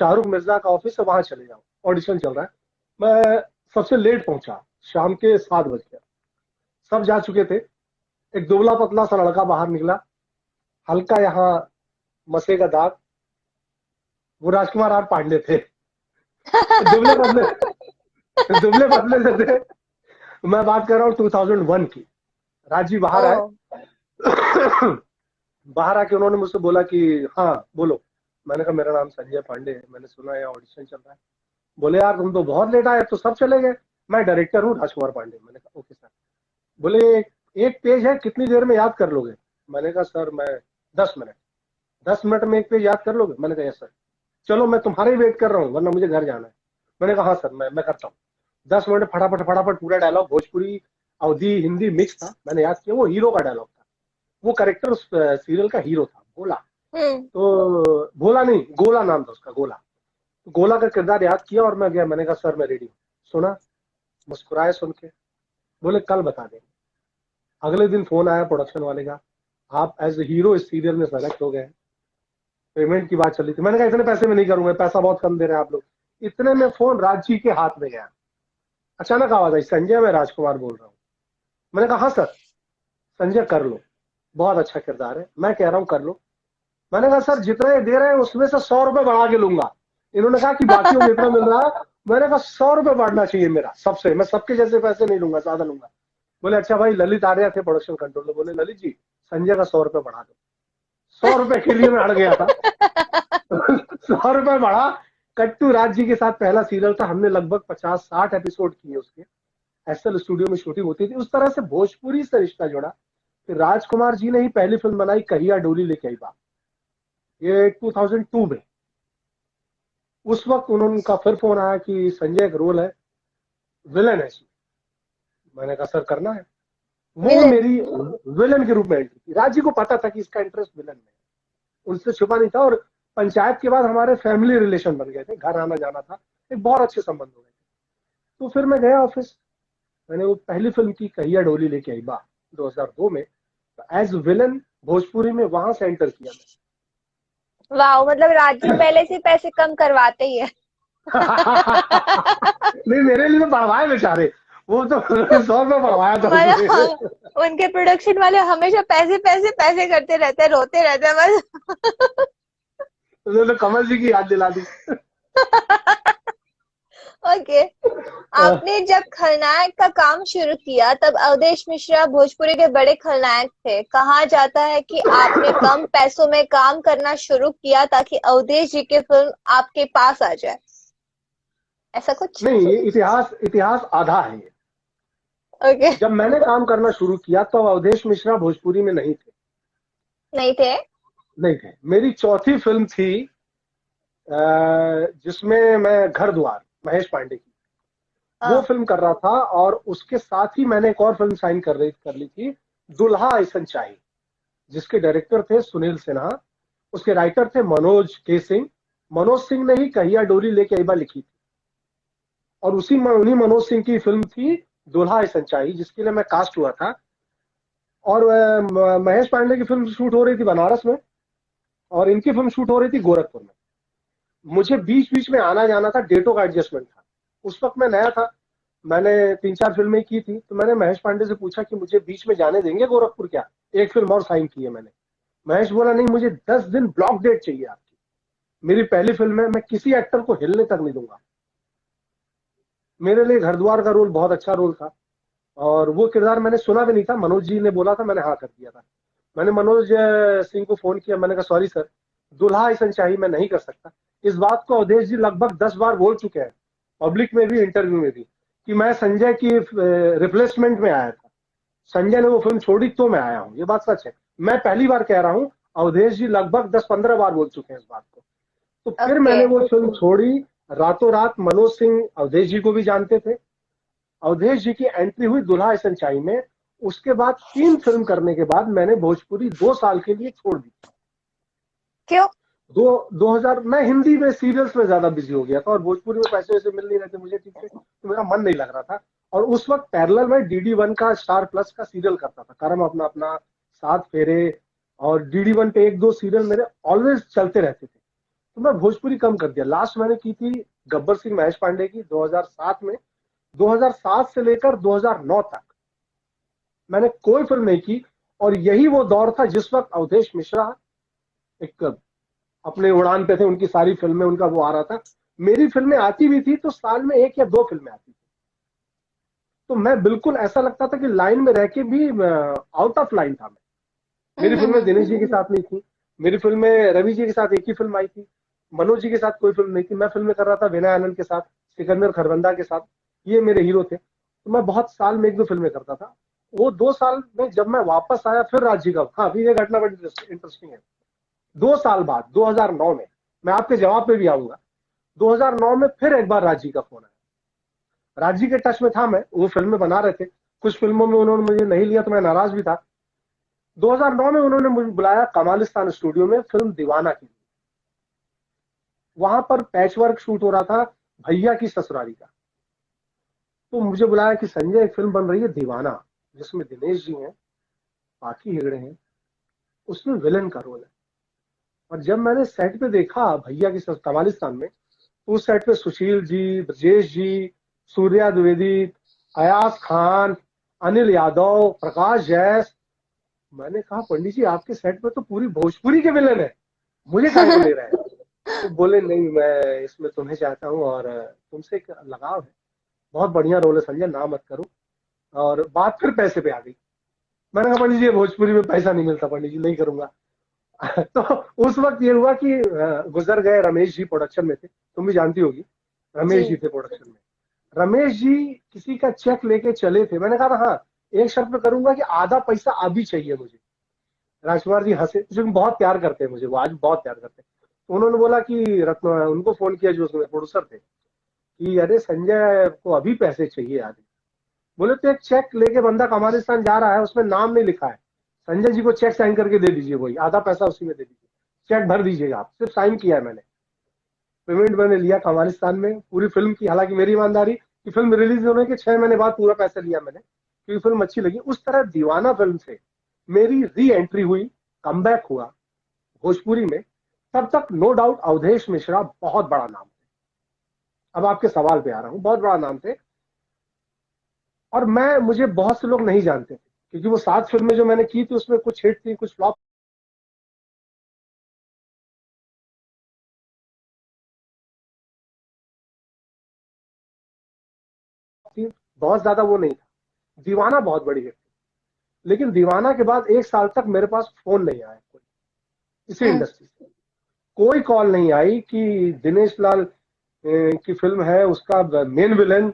शाहरुख मिर्जा का ऑफिस है, वहां चले जाओ, ऑडिशन चल रहा है। मैं सबसे लेट पहुंचा, शाम के 7 बज गया, सब जा चुके थे। एक दुबला पतला सा लड़का बाहर निकला, हल्का यहाँ मसे का दाग, वो राजकुमार आर पांडे थे। दुबले पतले, दुबले पतले से थे। मैं बात कर रहा हूँ 2001 की। राजी बाहर आए। ओ। बाहर आके उन्होंने मुझसे बोला कि हाँ बोलो। मैंने कहा मेरा नाम संजय पांडे है, मैंने सुना है ऑडिशन चल रहा है। बोले यार तुम तो बहुत लेट आए, तो सब चले गए। मैं डायरेक्टर हूँ राजकुमार पांडे। मैंने कहा ओके सर। बोले एक पेज है, कितनी देर में याद कर लोगे? मैंने कहा सर मैं 10 मिनट। 10 मिनट में एक पेज याद कर लोगे? मैंने कहा यस सर। चलो मैं तुम्हारा ही वेट कर रहा हूँ, वरना मुझे घर जाना है। मैंने कहा हाँ सर, मैं करता हूँ। 10 मिनट फटाफट फटाफट पूरा डायलॉग, भोजपुरी अवधी हिंदी मिक्स था, मैंने याद किया। वो हीरो का डायलॉग था, वो करेक्टर उस सीरियल का हीरो था, भोला। हम्म। तो भोला नहीं, गोला नाम था उसका, गोला। तो गोला का किरदार याद किया और मैं गया। मैंने कहा सर मैं रेडी हूँ। सुना, मुस्कुराए सुन के, बोले कल बता देंगे। अगले दिन फोन आया प्रोडक्शन वाले का, आप एज ए हीरो इस सीरियल में सेलेक्ट हो गए हैं। पेमेंट की बात चल रही थी। मैंने कहा इतने पैसे में नहीं करूंगा, पैसा बहुत कम दे रहे हैं आप लोग। इतने में फोन राज जी के हाथ में गया। अचानक आवाज आई, संजय मैं राजकुमार बोल रहा हूँ। मैंने कहा हाँ सर। संजय कर लो, बहुत अच्छा किरदार है, मैं कह रहा हूँ कर लो। मैंने कहा सर जितना ये दे रहे हैं उसमें से 100 रुपए बढ़ा के लूंगा। इन्होंने कहा कि बाकियों को जितना मिल रहा है। मैंने कहा 100 रुपए बढ़ना चाहिए मेरा सबसे, मैं सबके जैसे पैसे नहीं लूंगा, ज्यादा लूंगा। बोले अच्छा भाई, ललित आर्या थे प्रोडक्शन कंट्रोलर, बोले ललित जी संजय का 100 रुपए बढ़ा दो। 100 रुपए के लिए मैं अड़ गया था। 100 रुपए बढ़ा। कट्टू राज जी के साथ पहला सीरियल था, हमने लगभग 50-60 एपिसोड किए उसके। एसएल स्टूडियो में शूटिंग होती थी। उस तरह से भोजपुरी से रिश्ता जुड़ा। फिर राजकुमार जी ने ही पहली फिल्म बनाई कहिया डोली लेके आई बा, ये 2002 में। उस वक्त उनका फिर फोन आया कि संजय का रोल है, विलन है इसमें। मैंने कहा सर करना है। वो विलन। मेरी विलन के रूप में एंट्री थी। राज जी को पता था कि इसका इंटरेस्ट विलन में है, उनसे छुपा नहीं था। और पंचायत के बाद हमारे फैमिली रिलेशन बन गए थे, घर आना जाना था, एक बहुत अच्छे संबंध हो गए थे। तो फिर मैं गया ऑफिस, मैंने वो पहली फिल्म की कहिया डोली लेके आई बा 2002 में, एज विलन भोजपुरी में वहां से एंटर किया वाह, मतलब राजी पहले से पैसे कम करवाते ही है। नहीं मेरे लिए तो बढ़वाए बेचारे, वो तो 100 रुपये बढ़वाया था उसने। मतलब उनके प्रोडक्शन वाले हमेशा पैसे पैसे पैसे करते रहते हैं, रोते रहते हैं बस। उसने तो कमल जी की याद दिला दी। ओके। आपने जब खलनायक का काम शुरू किया तब अवधेश मिश्रा भोजपुरी के बड़े खलनायक थे। कहा जाता है कि आपने कम पैसों में काम करना शुरू किया ताकि अवधेश जी की फिल्म आपके पास आ जाए, ऐसा कुछ? नहीं, ये इतिहास इतिहास आधा है ये। ओके। जब मैंने काम करना शुरू किया तो अवधेश मिश्रा भोजपुरी में नहीं थे। नहीं थे? नहीं थे। मेरी चौथी फिल्म थी जिसमें मैं घर द्वार, महेश पांडे की, वो हाँ। फिल्म कर रहा था। और उसके साथ ही मैंने एक और फिल्म साइन कर ली थी, दुल्हा ऐसन चाहिए, जिसके डायरेक्टर थे सुनील सिन्हा, उसके राइटर थे मनोज के सिंह। मनोज सिंह ने ही कहिया डोली लेके अइबा लिखी थी। और उन्हीं मनोज सिंह की फिल्म थी दुल्हा ऐसन चाहिए, जिसके लिए मैं कास्ट हुआ था। और महेश पांडे की फिल्म शूट हो रही थी बनारस में, और इनकी फिल्म शूट हो रही थी गोरखपुर में। मुझे बीच बीच में आना जाना था, डेटों का एडजस्टमेंट था। उस वक्त मैं नया था, मैंने 3-4 फिल्में की थी। तो मैंने महेश पांडे से पूछा कि मुझे बीच में जाने देंगे गोरखपुर क्या? एक फिल्म और साइन की है मैंने। महेश बोला नहीं, मुझे 10 दिन ब्लॉक डेट चाहिए आपकी, मेरी पहली फिल्म है, मैं किसी एक्टर को हिलने तक नहीं दूंगा। मेरे लिए घर द्वार का रोल बहुत अच्छा रोल था, और वो किरदार मैंने सुना भी नहीं था, मनोज जी ने बोला था, मैंने हाँ कर दिया था। मैंने मनोज सिंह को फोन किया, मैंने कहा सॉरी सर, दुल्हा ऐसा चाहिए मैं नहीं कर सकता। इस बात को अवधेश जी लगभग 10 बार बोल चुके हैं, पब्लिक में भी, इंटरव्यू में भी, कि मैं संजय की रिप्लेसमेंट में आया था। संजय ने वो फिल्म छोड़ी तो मैं आया हूँ, ये बात सच है। मैं पहली बार कह रहा हूँ, अवधेश जी लगभग 10-15 बार बोल चुके हैं इस बात को। तो फिर ओके। मैंने वो फिल्म छोड़ी। रातों रात मनोज सिंह अवधेश जी को भी जानते थे। अवधेश जी की एंट्री हुई दुल्हा ऐसन चाहिए में। उसके बाद 3 फिल्म करने के बाद मैंने भोजपुरी 2 साल के लिए छोड़ दी। क्यों? 2000 मैं हिंदी में सीरियल्स में ज्यादा बिजी हो गया था, और भोजपुरी में पैसे वैसे मिल नहीं रहे थे मुझे ठीक से, तो मेरा मन नहीं लग रहा था। और उस वक्त पैरेलल में DD1 का स्टार प्लस का सीरियल करता था, करम अपना अपना, 7 फेरे, और DD1 पे 1-2 सीरियल मेरे ऑलवेज चलते रहते थे। तो तो मैं भोजपुरी कम कर दिया। लास्ट मैंने की थी गब्बर सिंह महेश पांडे की 2007 में। 2007 से लेकर 2009 तक मैंने कोई फिल्म नहीं की। और यही वो दौर था जिस वक्त अवधेश मिश्रा एक अपने उड़ान पे थे, उनकी सारी फिल्में, उनका वो आ रहा था। मेरी फिल्में आती भी थी तो साल में 1 या 2 फिल्में आती थी। तो मैं बिल्कुल ऐसा लगता था कि लाइन में रह के भी आउट ऑफ लाइन था मैं। मेरी फिल्में दिनेश जी के साथ नहीं थी, मेरी फिल्में रवि जी के साथ एक ही फिल्म आई थी, मनोज जी के साथ कोई फिल्म नहीं थी। मैं फिल्में कर रहा था विनय आनंद के साथ, सिकंदर खरबंदा के साथ, ये मेरे हीरो थे। तो मैं बहुत साल में 1-2 फिल्में करता था। वो 2 साल में जब मैं वापस आया फिर राजी का, हाँ अभी ये घटना बड़ी इंटरेस्टिंग है। 2 साल बाद 2009 में, मैं आपके जवाब पे भी आऊंगा, 2009 में फिर एक बार राजी का फोन आया। राजी के टच में था मैं, वो फिल्में बना रहे थे, कुछ फिल्मों में उन्होंने मुझे नहीं लिया तो मैं नाराज भी था। 2009 में उन्होंने मुझे बुलाया कमालिस्तान स्टूडियो में फिल्म दीवाना के लिए। वहां पर पैच वर्क शूट हो रहा था भैया की ससुरारी का। तो मुझे बुलाया कि संजय एक फिल्म बन रही है दीवाना, जिसमें दिनेश जी हैं, पाखी हेगड़े हैं, उसमें विलन का रोल है। और जब मैंने सेट पे देखा भैया की कमालिस्तान में, तो उस सेट पे सुशील जी, ब्रजेश जी, सूर्या द्विवेदी, अयाज खान, अनिल यादव, प्रकाश जैस। मैंने कहा पंडित जी आपके सेट पे तो पूरी भोजपुरी के विलन है, मुझे काहे को ले रहे हैं? तो बोले नहीं, मैं इसमें तुम्हें चाहता हूँ और तुमसे एक लगाव है, बहुत बढ़िया रोल है संजय, ना मत करो। और बात फिर पैसे पे आ गई। मैंने कहा पंडित जी भोजपुरी में पैसा नहीं मिलता पंडित जी, नहीं करूंगा। तो उस वक्त ये हुआ कि गुजर गए रमेश जी प्रोडक्शन में थे, तुम भी जानती होगी, रमेश जी जी। थे प्रोडक्शन में। रमेश जी किसी का चेक लेके चले थे। मैंने कहा हाँ एक शर्त पे करूंगा कि आधा पैसा अभी चाहिए मुझे। राजकुमार जी हंसे, जो बहुत प्यार करते हैं मुझे, वो आज बहुत प्यार करते हैं। तो उन्होंने बोला कि रत्न, उनको फोन किया जो उसमें प्रोड्यूसर थे, कि अरे संजय को अभी पैसे चाहिए आधे। बोले तो एक चेक लेके बंदा कमालिस्तान जा रहा है, उसमें नाम नहीं लिखा है, संजय जी को चेक साइन करके दे दीजिए, वही आधा पैसा उसी में दे दीजिए, चेक भर दीजिएगा आप। सिर्फ साइन किया है मैंने, पेमेंट मैंने लिया कमालिस्तान में पूरी फिल्म की। हालांकि मेरी ईमानदारी कि फिल्म रिलीज होने के 6 महीने बाद पूरा पैसा लिया मैंने, क्योंकि फिल्म अच्छी लगी। उस तरह दीवाना फिल्म से मेरी री एंट्री हुई, कमबैक हुआ भोजपुरी में। तब तक नो डाउट अवधेश मिश्रा बहुत बड़ा नाम थे। अब आपके सवाल पे आ रहा हूं, बहुत बड़ा नाम थे। और मुझे बहुत से लोग नहीं जानते थे, क्योंकि वो 7 फिल्में जो मैंने की थी उसमें कुछ हिट थी, कुछ फ्लॉप थी, बहुत ज्यादा वो नहीं था। दीवाना बहुत बड़ी हिट थी, लेकिन दीवाना के बाद 1 साल तक मेरे पास फोन नहीं आया कोई इसी हम्म। इंडस्ट्री से। कोई कॉल नहीं आई कि दिनेश लाल की फिल्म है, उसका मेन विलेन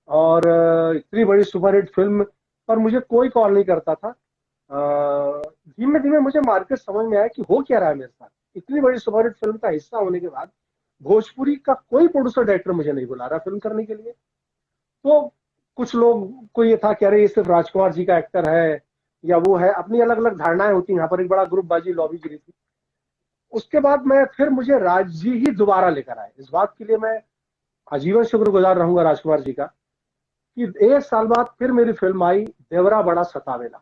और इतनी बड़ी सुपरहिट फिल्म, पर मुझे कोई कॉल नहीं करता था। धीमे धीमे मुझे मार्केट समझ में आया कि हो क्या रहा है मेरे साथ। इतनी बड़ी सुपरहिट फिल्म का हिस्सा होने के बाद भोजपुरी का कोई प्रोड्यूसर डायरेक्टर मुझे नहीं बुला रहा फिल्म करने के लिए। तो कुछ लोग को ये था कि अरे ये सिर्फ राजकुमार जी का एक्टर है या वो है, अपनी अलग अलग धारणाएं होती हैं। यहाँ पर एक बड़ा ग्रुप बाजी लॉबी गिरी थी। उसके बाद फिर मुझे राज जी ही दोबारा लेकर आए। इस बात के लिए मैं आजीवन शुक्रगुजार रहूंगा राजकुमार जी का, कि 1 साल बाद फिर मेरी फिल्म आई देवरा बड़ा सतावेला।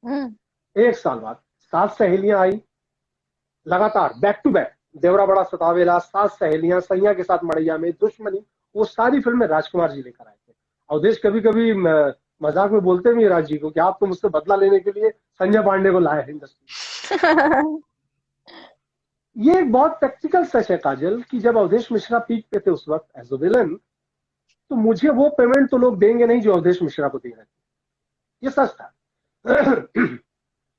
हम्म। 1 साल बाद 7 सहेलियां आई लगातार, बैक टू बैक। देवरा बड़ा सतावेला, 7 सहेलियां, सैया के साथ मड़ैया में, दुश्मनी, वो सारी फिल्में राजकुमार जी लेकर आए थे। अवधेश कभी कभी मजाक में बोलते भी राज जी को कि आप तो मुझसे बदला लेने के लिए संजय पांडे को लाए हैं इंडस्ट्री। ये एक बहुत प्रैक्टिकल सच है काजल, कि जब अवधेश मिश्रा पीक पे थे उस वक्त एज अ विलन, तो मुझे वो पेमेंट तो लोग देंगे नहीं जो अवधेश मिश्रा को दे रहे थे। ये सच था।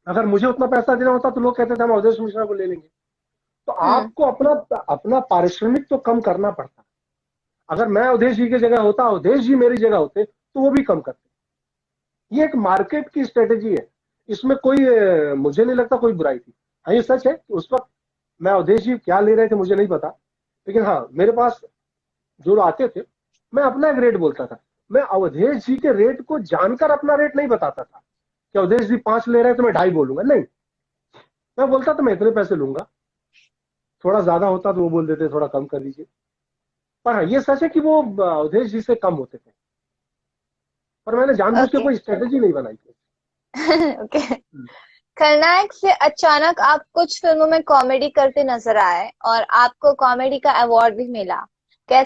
अगर मुझे उतना पैसा देना होता तो लोग कहते थे हम अवधेश मिश्रा को ले लेंगे। तो हम्म। आपको अपना अपना पारिश्रमिक तो कम करना पड़ता। अगर मैं अवधेश जी की जगह होता, अवधेश जी मेरी जगह होते, तो वो भी कम करते। ये एक मार्केट की स्ट्रेटेजी है, इसमें कोई मुझे नहीं लगता कोई बुराई थी। हाँ ये सच है कि उस वक्त मैं अवधेश जी क्या ले रहे थे मुझे नहीं पता, लेकिन हाँ मेरे पास जो आते थे मैं अपना एक रेट बोलता था। मैं अवधेश जी के रेट को जानकर अपना रेट नहीं बताता था कि अवधेश जी 5 ले रहे हैं तो मैं 2.5 बोलूंगा, नहीं। मैं बोलता था मैं इतने पैसे लूंगा, थोड़ा ज्यादा होता तो वो बोल देते थोड़ा कम कर दीजिए। पर हाँ ये सच है कि वो अवधेश जी से कम होते थे, पर मैंने जानबूझ के ओके। कोई स्ट्रेटेजी नहीं बनाई थी। ओके। खलनायक से अचानक आप कुछ फिल्मों में कॉमेडी करते नजर आए और आपको कॉमेडी का अवार्ड भी मिला।